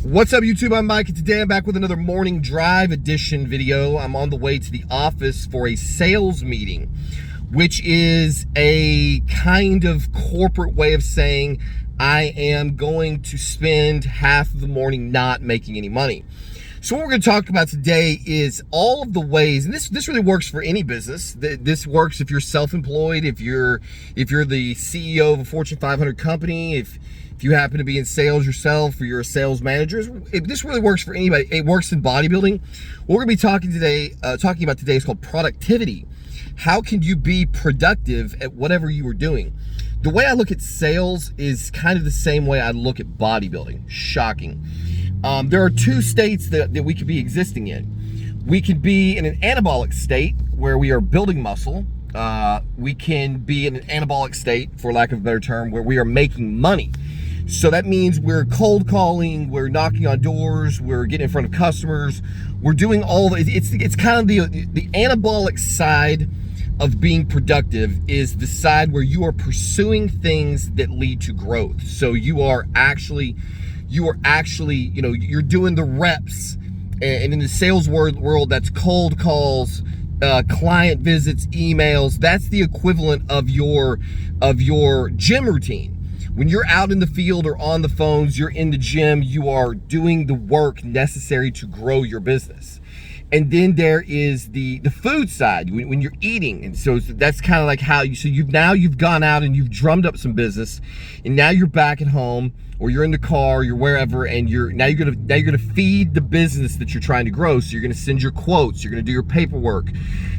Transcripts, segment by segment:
What's up, YouTube? I'm Mike, and today I'm back with another morning drive edition video. I'm on the way to the office for a sales meeting, which is a kind of corporate way of saying I am going to spend half of the morning not making any money. So what we're going to talk about today is all of the ways, and this really works for any business. This works if you're self-employed, if you're the CEO of a Fortune 500 company, if you happen to be in sales yourself, or you're a sales manager. This really works for anybody. It works in bodybuilding. What we're going to be talking about today is called productivity. How can you be productive at whatever you are doing? The way I look at sales is kind of the same way I look at bodybuilding. Shocking. There are two states that we could be existing in. We could be in an anabolic state where we are building muscle. We can be in an anabolic state, for lack of a better term, where we are making money. So that means we're cold calling, we're knocking on doors, we're getting in front of customers, we're doing all the, it's kind of the anabolic side of being productive is the side where you are pursuing things that lead to growth. So you are actually, you're doing the reps, and in the sales world, that's cold calls, client visits, emails. That's the equivalent of your gym routine. When you're out in the field or on the phones, you're in the gym, you are doing the work necessary to grow your business. And then there is the food side, when you're eating. And so that's kind of like how you've gone out and you've drummed up some business, and now you're back at home, or you're in the car, you're wherever, and you're gonna feed the business that you're trying to grow. So you're gonna send your quotes, you're gonna do your paperwork,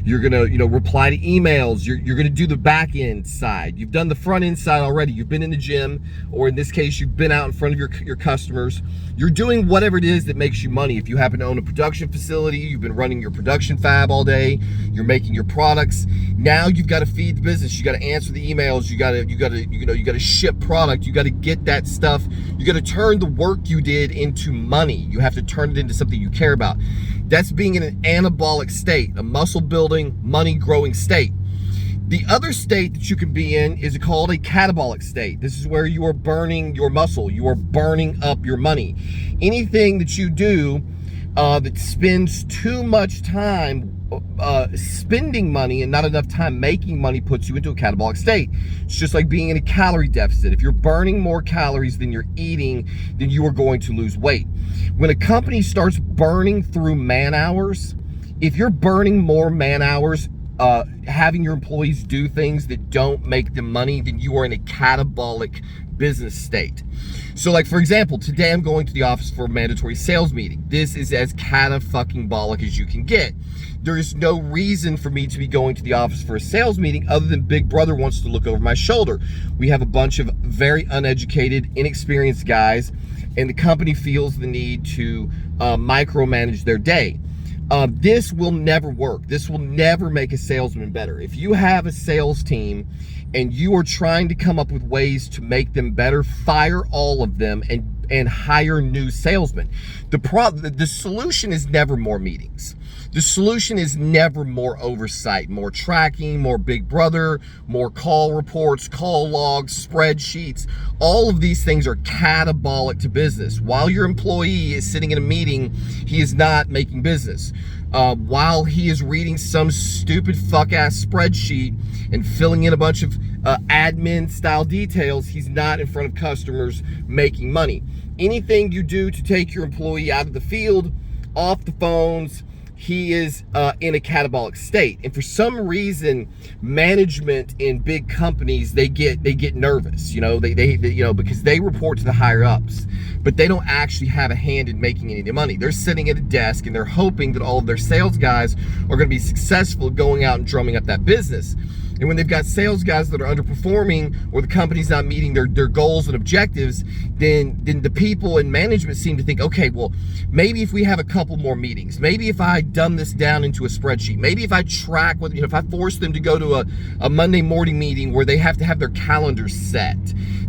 you're gonna reply to emails, you're gonna do the back end side. You've done the front end side already. You've been in the gym, or in this case, you've been out in front of your customers. You're doing whatever it is that makes you money. If you happen to own a production facility, you've been running your production fab all day, you're making your products. Now you've got to feed the business. You got to answer the emails. You got to ship product. You got to get that stuff. You got to turn the work you did into money. You have to turn it into something you care about. That's being in an anabolic state, a muscle building, money growing state. The other state that you can be in is called a catabolic state. This is where you are burning your muscle. You are burning up your money. Anything that you do that spends too much time spending money and not enough time making money puts you into a catabolic state. It's just like being in a calorie deficit. If you're burning more calories than you're eating, then you are going to lose weight. When a company starts burning through man hours, if you're burning more man hours, having your employees do things that don't make them money, then you are in a catabolic business state. So like, for example, today I'm going to the office for a mandatory sales meeting. This is as cata-fucking-bolic as you can get. There is no reason for me to be going to the office for a sales meeting other than Big Brother wants to look over my shoulder. We have a bunch of very uneducated, inexperienced guys, and the company feels the need to micromanage their day. This will never work. This will never make a salesman better. If you have a sales team and you are trying to come up with ways to make them better, fire all of them and hire new salesmen. The solution is never more meetings. The solution is never more oversight, more tracking, more Big Brother, more call reports, call logs, spreadsheets. All of these things are catabolic to business. While your employee is sitting in a meeting, he is not making business. While he is reading some stupid fuck-ass spreadsheet and filling in a bunch of admin style details, he's not in front of customers making money. Anything you do to take your employee out of the field, off the phones, he is in a catabolic state. And for some reason, management in big companies, they get nervous, because they report to the higher ups, but they don't actually have a hand in making any money. They're sitting at a desk and they're hoping that all of their sales guys are going to be successful going out and drumming up that business. And when they've got sales guys that are underperforming, or the company's not meeting their goals and objectives, then the people in management seem to think, okay, well, maybe if we have a couple more meetings, maybe if I dumb this down into a spreadsheet, maybe if I track if I force them to go to a Monday morning meeting where they have to have their calendar set,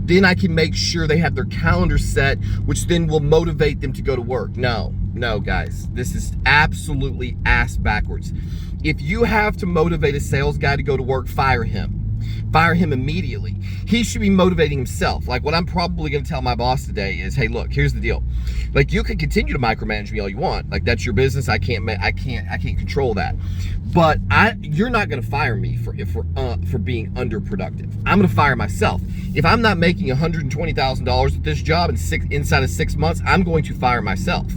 then I can make sure they have their calendar set, which then will motivate them to go to work. No, guys, this is absolutely ass backwards. If you have to motivate a sales guy to go to work, fire him. Fire him immediately. He should be motivating himself. Like, what I'm probably going to tell my boss today is, hey, look, here's the deal. Like, you can continue to micromanage me all you want. Like, that's your business. I can't control that. But you're not going to fire me for being underproductive. I'm going to fire myself. If I'm not making $120,000 at this job inside of 6 months, I'm going to fire myself.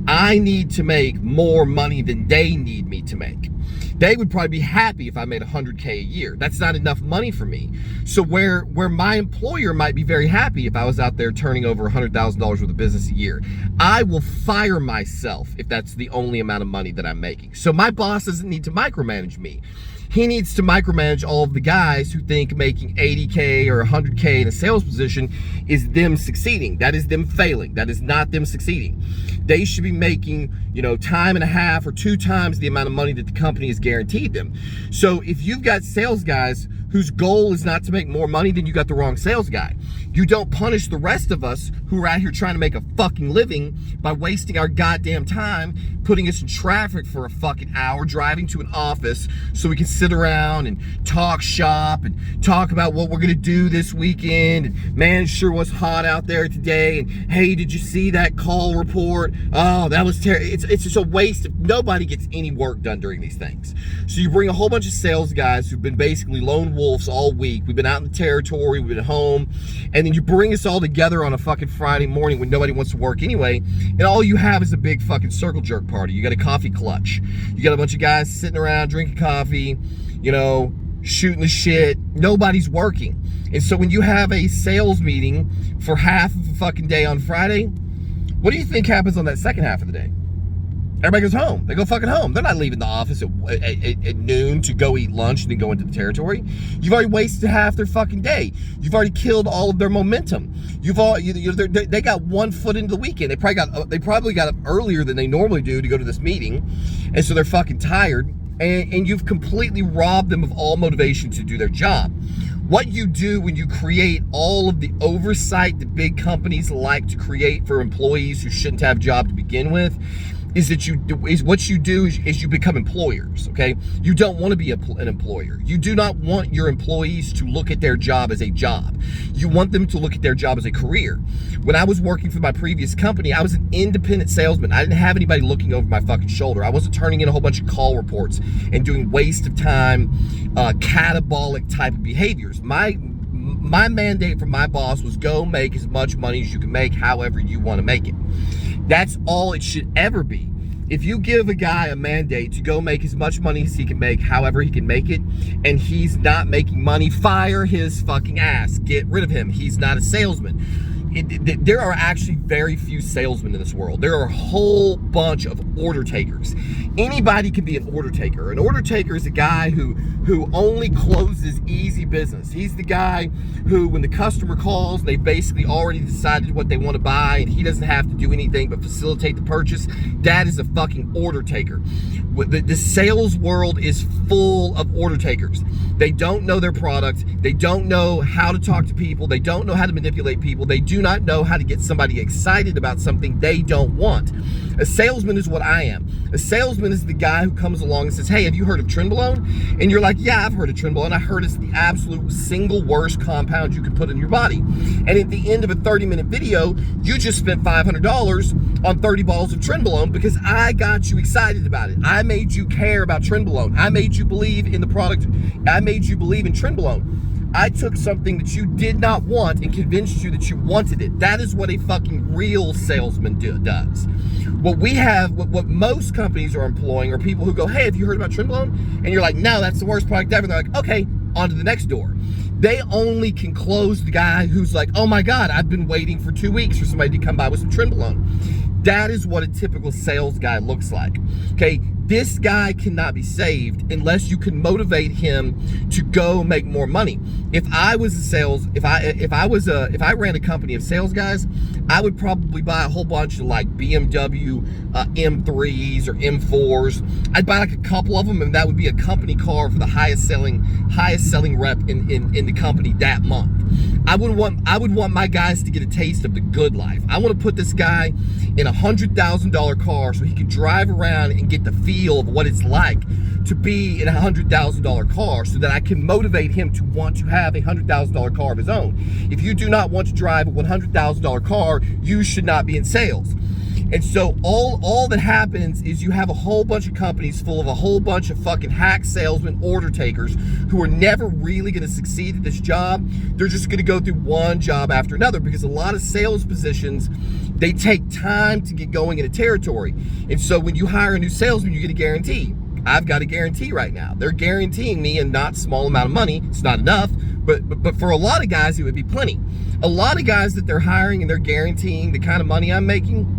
I need to make more money than they need me to make. They would probably be happy if I made $100K a year. That's not enough money for me. So where my employer might be very happy if I was out there turning over $100,000 worth of business a year, I will fire myself if that's the only amount of money that I'm making. So my boss doesn't need to micromanage me. He needs to micromanage all of the guys who think making $80K or $100K in a sales position is them succeeding. That is them failing. That is not them succeeding. They should be making, time and a half or 2 times the amount of money that the company has guaranteed them. So if you've got sales guys whose goal is not to make more money, then you got the wrong sales guy. You don't punish the rest of us who are out here trying to make a fucking living by wasting our goddamn time, putting us in traffic for a fucking hour, driving to an office so we can sit around and talk shop and talk about what we're gonna do this weekend. And man, it sure was hot out there today. And hey, did you see that call report? Oh, that was terrible. It's just a waste. Nobody gets any work done during these things. So you bring a whole bunch of sales guys who've been basically lone wolves all week. We've been out in the territory, we've been home, and then you bring us all together on a fucking Friday morning when nobody wants to work anyway, and all you have is a big fucking circle jerk party. You got a coffee clutch. You got a bunch of guys sitting around drinking coffee, shooting the shit. Nobody's working. And so when you have a sales meeting for half of a fucking day on Friday, what do you think happens on that second half of the day? Everybody goes home. They go fucking home. They're not leaving the office at noon to go eat lunch and then go into the territory. You've already wasted half their fucking day. You've already killed all of their momentum. They got 1 foot into the weekend. They probably got up earlier than they normally do to go to this meeting, and so they're fucking tired. And you've completely robbed them of all motivation to do their job. What you do when you create all of the oversight that big companies like to create for employees who shouldn't have a job to begin with is what you do is you become employers, okay? You don't want to be an employer. You do not want your employees to look at their job as a job. You want them to look at their job as a career. When I was working for my previous company, I was an independent salesman. I didn't have anybody looking over my fucking shoulder. I wasn't turning in a whole bunch of call reports and doing waste of time, catabolic type of behaviors. My mandate from my boss was go make as much money as you can make, however you want to make it. That's all it should ever be. If you give a guy a mandate to go make as much money as he can make, however he can make it, and he's not making money, fire his fucking ass. Get rid of him. He's not a salesman. There are actually very few salesmen in this world. There are a whole bunch of order takers. Anybody can be an order taker. An order taker is a guy who only closes easy business. He's the guy who, when the customer calls, they basically already decided what they want to buy, and he doesn't have to do anything but facilitate the purchase. That is a fucking order taker. The sales world is full of order takers. They don't know their product. They don't know how to talk to people. They don't know how to manipulate people. They do not know how to get somebody excited about something they don't want. A salesman is what I am. A salesman is the guy who comes along and says, hey, have you heard of Trenbolone? And you're like, yeah, I've heard of Trenbolone. I heard it's the absolute single worst compound you can put in your body. And at the end of a 30-minute video, you just spent $500 on 30 bottles of Trenbolone because I got you excited about it. I made you care about Trenbolone. I made you believe in the product. I made you believe in Trenbolone. I took something that you did not want and convinced you that you wanted it. That is what a fucking real salesman does. What most companies are employing are people who go, hey, have you heard about Trenbolone? And you're like, no, that's the worst product ever. And they're like, okay, on to the next door. They only can close the guy who's like, oh my God, I've been waiting for 2 weeks for somebody to come by with some Trenbolone. That is what a typical sales guy looks like. Okay, this guy cannot be saved unless you can motivate him to go make more money. If I ran a company of sales guys, I would probably buy a whole bunch of like BMW M3s or M4s. I'd buy like a couple of them, and that would be a company car for the highest selling rep in the company that month. I would want my guys to get a taste of the good life. I want to put this guy in a $100,000 car so he can drive around and get the feel of what it's like to be in a $100,000 car, so that I can motivate him to want to have a $100,000 car of his own. If you do not want to drive a $100,000 car, you should not be in sales. And so all that happens is you have a whole bunch of companies full of a whole bunch of fucking hack salesmen, order takers, who are never really going to succeed at this job. They're just going to go through one job after another, because a lot of sales positions, they take time to get going in a territory. And so when you hire a new salesman, you get a guarantee. I've got a guarantee right now. They're guaranteeing me a not small amount of money. It's not enough, but for a lot of guys, it would be plenty. A lot of guys that they're hiring and they're guaranteeing the kind of money I'm making,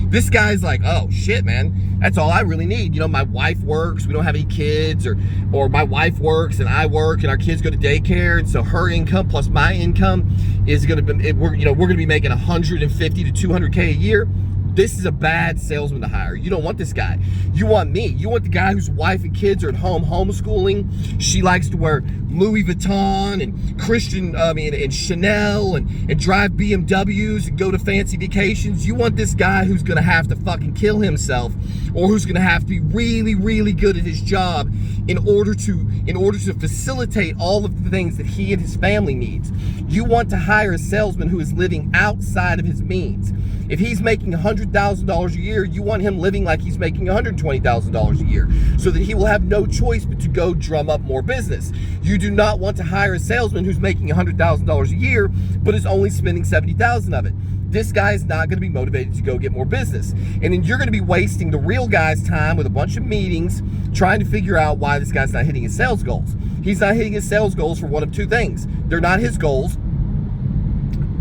this guy's like, oh shit, man, that's all I really need. You know, my wife works, we don't have any kids, or my wife works and I work and our kids go to daycare, and so her income plus my income is gonna be, we're gonna be making 150 to 200K a year. This is a bad salesman to hire. You don't want this guy. You want me. You want the guy whose wife and kids are at home homeschooling. She likes to wear Louis Vuitton and Chanel and drive BMWs and go to fancy vacations. You want this guy who's gonna have to fucking kill himself, or who's gonna have to be really, really good at his job in order to facilitate all of the things that he and his family needs. You want to hire a salesman who is living outside of his means. If he's making $100,000 a year, you want him living like he's making $120,000 a year, so that he will have no choice but to go drum up more business. You do not want to hire a salesman who's making $100,000 a year, but is only spending $70,000 of it. This guy is not going to be motivated to go get more business. And then you're going to be wasting the real guy's time with a bunch of meetings trying to figure out why this guy's not hitting his sales goals. He's not hitting his sales goals for one of two things. They're not his goals,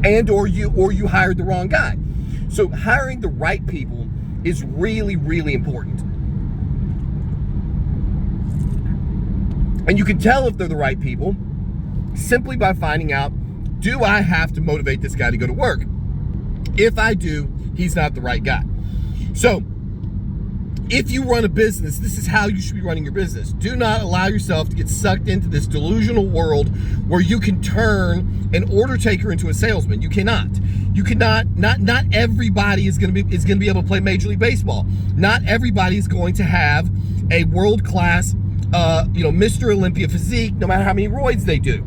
or you hired the wrong guy. So hiring the right people is really, really important. And you can tell if they're the right people simply by finding out, do I have to motivate this guy to go to work? If I do, he's not the right guy. So if you run a business, this is how you should be running your business. Do not allow yourself to get sucked into this delusional world where you can turn an order taker into a salesman. You cannot. You cannot. Not everybody is going to be able to play Major League Baseball. Not everybody is going to have a world-class, Mr. Olympia physique, no matter how many roids they do.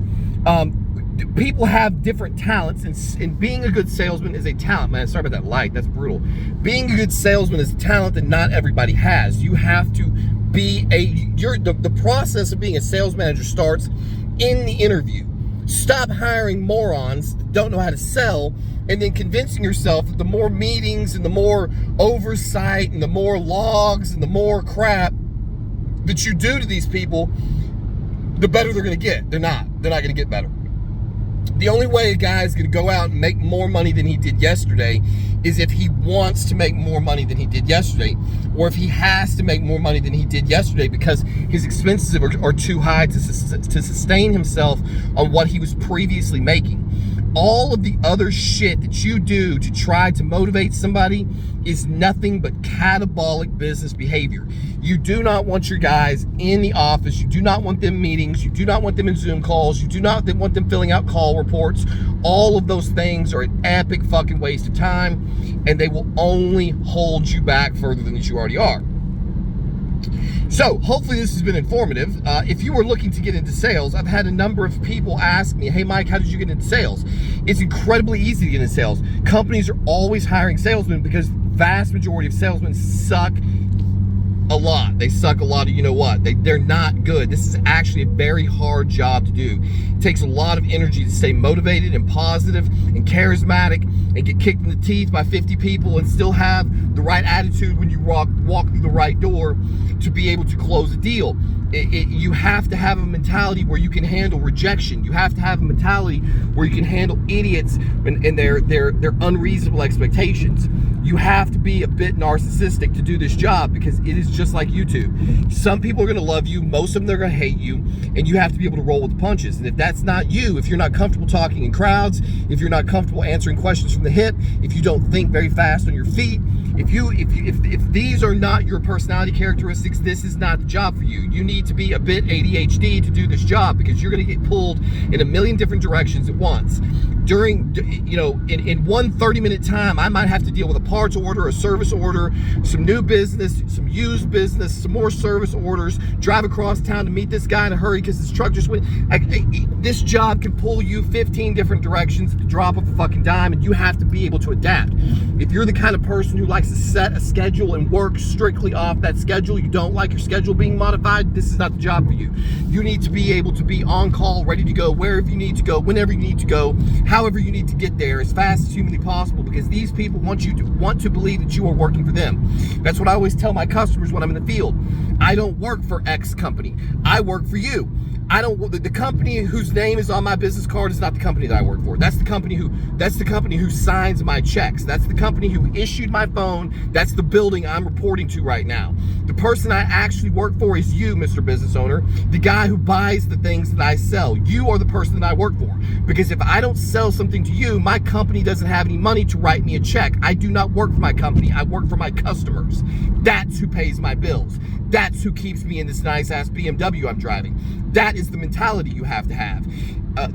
People have different talents, and being a good salesman is a talent. Man, sorry about that light, that's brutal. Being a good salesman is a talent that not everybody has. You have to be the process of being a sales manager starts in the interview. Stop hiring morons that don't know how to sell, and then convincing yourself that the more meetings and the more oversight and the more logs and the more crap that you do to these people, the better they're going to get. They're not going to get better. The only way a guy is going to go out and make more money than he did yesterday is if he wants to make more money than he did yesterday, or if he has to make more money than he did yesterday because his expenses are too high to sustain himself on what he was previously making. All of the other shit that you do to try to motivate somebody is nothing but catabolic business behavior. You do not want your guys in the office. You do not want them meetings. You do not want them in Zoom calls. You do not want them filling out call reports. All of those things are an epic fucking waste of time, and they will only hold you back further than you already are. So hopefully this has been informative. If you are looking to get into sales, I've had a number of people ask me, hey Mike, how did you get into sales? It's incredibly easy to get into sales. Companies are always hiring salesmen because vast majority of salesmen suck a lot. They suck a lot of, you know what? They're not good. This is actually a very hard job to do. It takes a lot of energy to stay motivated and positive and charismatic and get kicked in the teeth by 50 people and still have the right attitude when you walk through the right door to be able to close a deal. You have to have a mentality where you can handle rejection. You have to have a mentality where you can handle idiots and their unreasonable expectations. You have to be a bit narcissistic to do this job because it is just like YouTube. Some people are going to love you, most of them they're going to hate you, and you have to be able to roll with the punches. And if that's not you, if you're not comfortable talking in crowds, if you're not comfortable answering questions from the hip, if you don't think very fast on your feet, If these are not your personality characteristics, this is not the job for you. You need to be a bit ADHD to do this job, because you're going to get pulled in a million different directions at once. During, in one 30-minute time, I might have to deal with a parts order, a service order, some new business, some used business, some more service orders, drive across town to meet this guy in a hurry because his truck just went. This job can pull you 15 different directions at the drop of a fucking dime, and you have to be able to adapt. If you're the kind of person who likes to set a schedule and work strictly off that schedule, you don't like your schedule being modified, this is not the job for you. You need to be able to be on call, ready to go wherever you need to go, whenever you need to go, however you need to get there, as fast as humanly possible, because these people want to believe that you are working for them. That's what I always tell my customers when I'm in the field. I don't work for X company. I work for you. The company whose name is on my business card is not the company that I work for. That's the company who signs my checks. That's the company who issued my phone. That's the building I'm reporting to right now. The person I actually work for is you, Mr. Business Owner, the guy who buys the things that I sell. You are the person that I work for. Because if I don't sell something to you, my company doesn't have any money to write me a check. I do not work for my company. I work for my customers. That's who pays my bills. That's who keeps me in this nice ass BMW I'm driving. That is the mentality you have to have.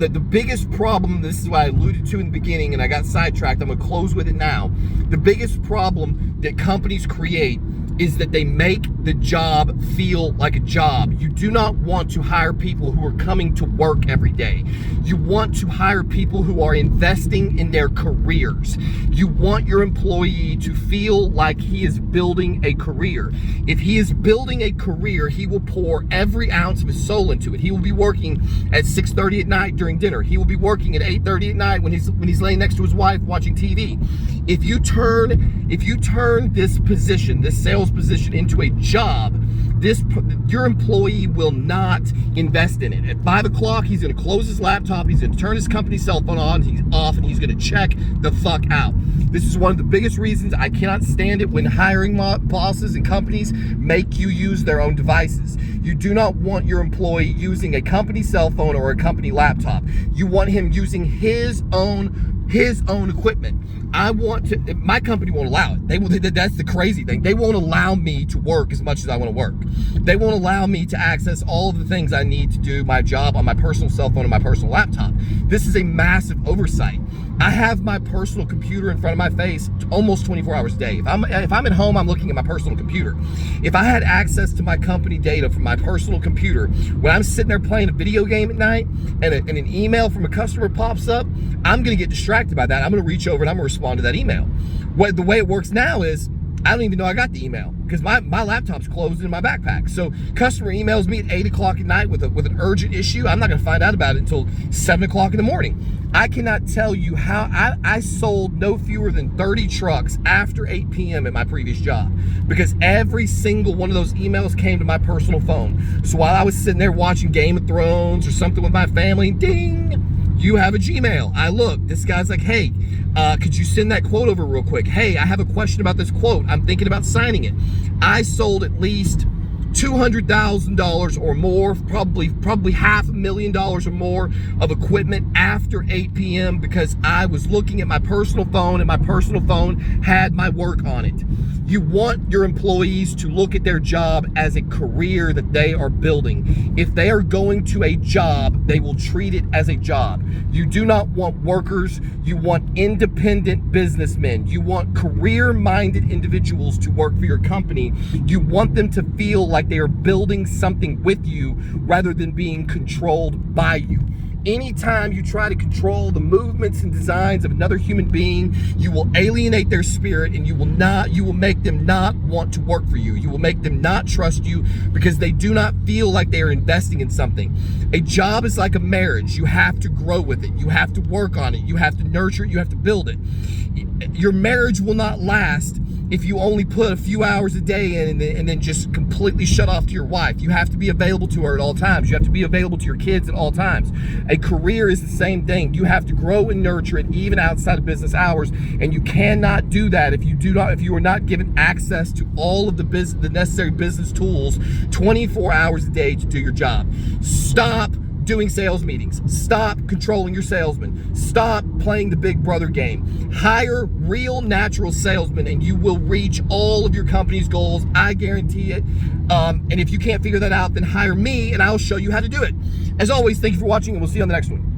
The biggest problem, this is what I alluded to in the beginning and I got sidetracked, I'm gonna close with it now. The biggest problem that companies create is that they make the job feel like a job. You do not want to hire people who are coming to work every day. You want to hire people who are investing in their careers. You want your employee to feel like he is building a career. If he is building a career, he will pour every ounce of his soul into it. He will be working at 6:30 at night during dinner. He will be working at 8:30 at night when he's laying next to his wife watching TV. If you turn this position, this sales position, into a job, your employee will not invest in it. At 5 o'clock, he's going to close his laptop, he's going to turn his company cell phone on, he's off, and he's going to check the fuck out. This is one of the biggest reasons I cannot stand it when hiring bosses and companies make you use their own devices. You do not want your employee using a company cell phone or a company laptop. You want him using his own equipment. My company won't allow it. That's the crazy thing. They won't allow me to work as much as I want to work. They won't allow me to access all of the things I need to do my job on my personal cell phone and my personal laptop. This is a massive oversight. I have my personal computer in front of my face almost 24 hours a day. If I'm at home, I'm looking at my personal computer. If I had access to my company data from my personal computer, when I'm sitting there playing a video game at night and an email from a customer pops up, I'm going to get distracted by that. I'm going to reach over and I'm going to respond to that email. The way it works now is I don't even know I got the email because my laptop's closed in my backpack. So customer emails me at 8 o'clock at night with an urgent issue. I'm not going to find out about it until 7 o'clock in the morning. I cannot tell you how I sold no fewer than 30 trucks after 8 p.m. at my previous job because every single one of those emails came to my personal phone. So while I was sitting there watching Game of Thrones or something with my family, ding, you have a Gmail. I look, this guy's like, hey, could you send that quote over real quick? Hey, I have a question about this quote. I'm thinking about signing it. I sold at least $200,000 or more, probably $500,000 or more of equipment after 8 p.m. because I was looking at my personal phone and my personal phone had my work on it. You want your employees to look at their job as a career that they are building. If they are going to a job, they will treat it as a job. You do not want workers. You want independent businessmen. You want career-minded individuals to work for your company. You want them to feel like they are building something with you rather than being controlled by you. Anytime you try to control the movements and designs of another human being, you will alienate their spirit and you will make them not want to work for you. You will make them not trust you because they do not feel like they are investing in something. A job is like a marriage. You have to grow with it. You have to work on it. You have to nurture it. You have to build it. Your marriage will not last if you only put a few hours a day in and then just completely shut off to your wife. You have to be available to her at all times. You have to be available to your kids at all times. A career is the same thing. You have to grow and nurture it even outside of business hours, and you cannot do that if you are not given access to all of the necessary business tools 24 hours a day to do your job. Stop doing sales meetings. Stop controlling your salesman. Stop playing the big brother game. Hire real natural salesmen and you will reach all of your company's goals. I guarantee it. And if you can't figure that out, then hire me and I'll show you how to do it. As always, thank you for watching and we'll see you on the next one.